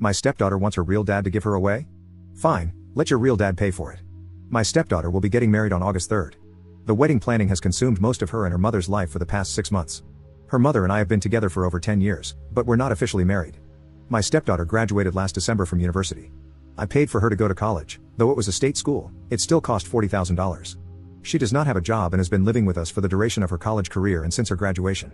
My stepdaughter wants her real dad to give her away? Fine, let your real dad pay for it. My stepdaughter will be getting married on August 3rd. The wedding planning has consumed most of her and her mother's life for the past 6 months. Her mother and I have been together for over 10 years, but we're not officially married. My stepdaughter graduated last December from university. I paid for her to go to college, though it was a state school, it still cost $40,000. She does not have a job and has been living with us for the duration of her college career and since her graduation.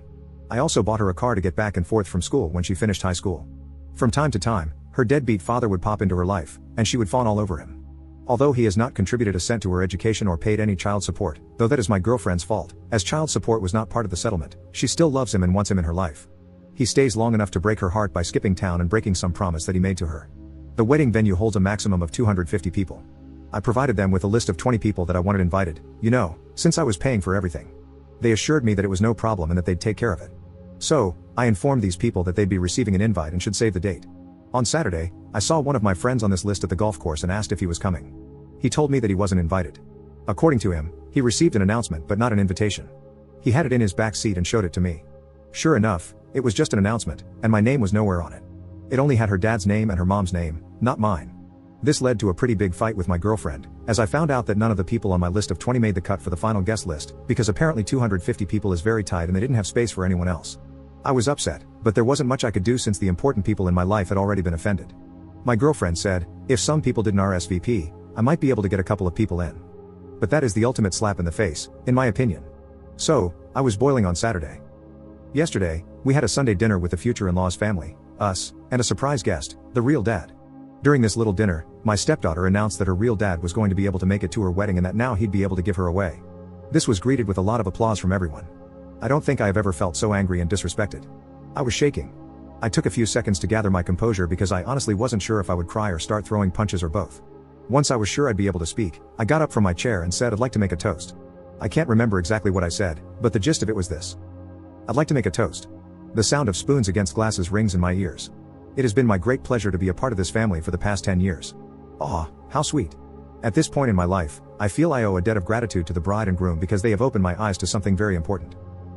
I also bought her a car to get back and forth from school when she finished high school. From time to time, her deadbeat father would pop into her life, and she would fawn all over him. Although he has not contributed a cent to her education or paid any child support, though that is my girlfriend's fault, as child support was not part of the settlement, she still loves him and wants him in her life. He stays long enough to break her heart by skipping town and breaking some promise that he made to her. The wedding venue holds a maximum of 250 people. I provided them with a list of 20 people that I wanted invited, since I was paying for everything. They assured me that it was no problem and that they'd take care of it. So, I informed these people that they'd be receiving an invite and should save the date. On Saturday, I saw one of my friends on this list at the golf course and asked if he was coming. He told me that he wasn't invited. According to him, he received an announcement but not an invitation. He had it in his back seat and showed it to me. Sure enough, it was just an announcement, and my name was nowhere on it. It only had her dad's name and her mom's name, not mine. This led to a pretty big fight with my girlfriend, as I found out that none of the people on my list of 20 made the cut for the final guest list, because apparently 250 people is very tight and they didn't have space for anyone else. I was upset, but there wasn't much I could do since the important people in my life had already been offended. My girlfriend said, if some people didn't RSVP, I might be able to get a couple of people in. But that is the ultimate slap in the face, in my opinion. So, I was boiling on Saturday. Yesterday, we had a Sunday dinner with the future in-law's family, us, and a surprise guest, the real dad. During this little dinner, my stepdaughter announced that her real dad was going to be able to make it to her wedding and that now he'd be able to give her away. This was greeted with a lot of applause from everyone. I don't think I have ever felt so angry and disrespected. I was shaking. I took a few seconds to gather my composure because I honestly wasn't sure if I would cry or start throwing punches or both. Once I was sure I'd be able to speak, I got up from my chair and said I'd like to make a toast. I can't remember exactly what I said, but the gist of it was this. I'd like to make a toast. The sound of spoons against glasses rings in my ears. It has been my great pleasure to be a part of this family for the past 10 years. Aw, how sweet. At this point in my life, I feel I owe a debt of gratitude to the bride and groom because they have opened my eyes to something very important.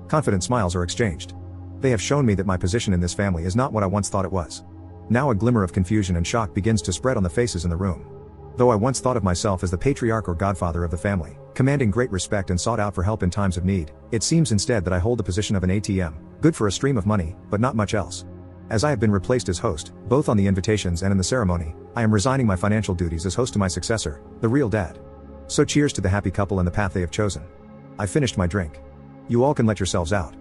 Confident smiles are exchanged. They have shown me that my position in this family is not what I once thought it was. Now a glimmer of confusion and shock begins to spread on the faces in the room. Though I once thought of myself as the patriarch or godfather of the family, commanding great respect and sought out for help in times of need, it seems instead that I hold the position of an ATM, good for a stream of money, but not much else. As I have been replaced as host, both on the invitations and in the ceremony, I am resigning my financial duties as host to my successor, the real dad. So cheers to the happy couple and the path they have chosen. I finished my drink. You all can let yourselves out.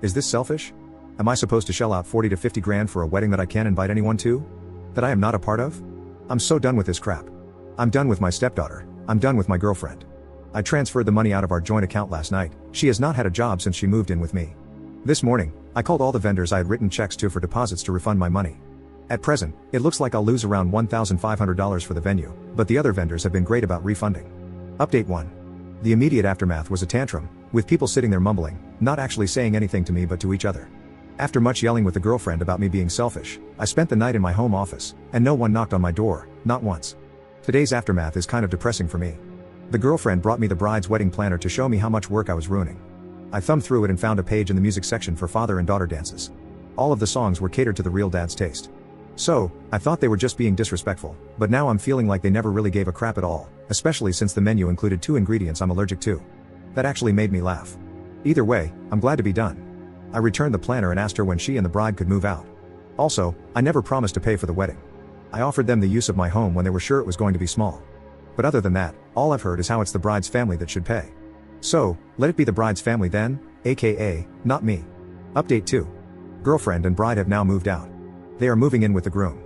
Is this selfish? Am I supposed to shell out 40 to 50 grand for a wedding that I can't invite anyone to? That I am not a part of? I'm so done with this crap. I'm done with my stepdaughter, I'm done with my girlfriend. I transferred the money out of our joint account last night. She has not had a job since she moved in with me. This morning, I called all the vendors I had written checks to for deposits to refund my money. At present, it looks like I'll lose around $1,500 for the venue, but the other vendors have been great about refunding. Update 1. The immediate aftermath was a tantrum, with people sitting there mumbling, not actually saying anything to me but to each other. After much yelling with the girlfriend about me being selfish, I spent the night in my home office, and no one knocked on my door, not once. Today's aftermath is kind of depressing for me. The girlfriend brought me the bride's wedding planner to show me how much work I was ruining. I thumbed through it and found a page in the music section for father and daughter dances. All of the songs were catered to the real dad's taste. So, I thought they were just being disrespectful, but now I'm feeling like they never really gave a crap at all, especially since the menu included 2 ingredients I'm allergic to. That actually made me laugh. Either way, I'm glad to be done. I returned the planner and asked her when she and the bride could move out. Also, I never promised to pay for the wedding. I offered them the use of my home when they were sure it was going to be small. But other than that, all I've heard is how it's the bride's family that should pay. So, let it be the bride's family then, aka, not me. Update 2. Girlfriend and bride have now moved out. They are moving in with the groom.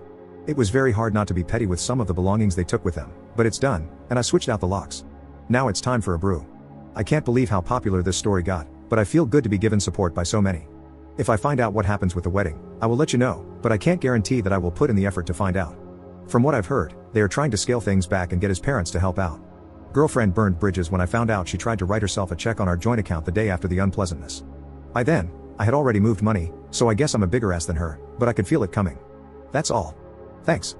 It was very hard not to be petty with some of the belongings they took with them, but it's done, and I switched out the locks. Now it's time for a brew. I can't believe how popular this story got, but I feel good to be given support by so many. If I find out what happens with the wedding, I will let you know, but I can't guarantee that I will put in the effort to find out. From what I've heard, they are trying to scale things back and get his parents to help out. Girlfriend burned bridges when I found out she tried to write herself a check on our joint account the day after the unpleasantness. By then, I had already moved money, so I guess I'm a bigger ass than her, but I could feel it coming. That's all. Thanks.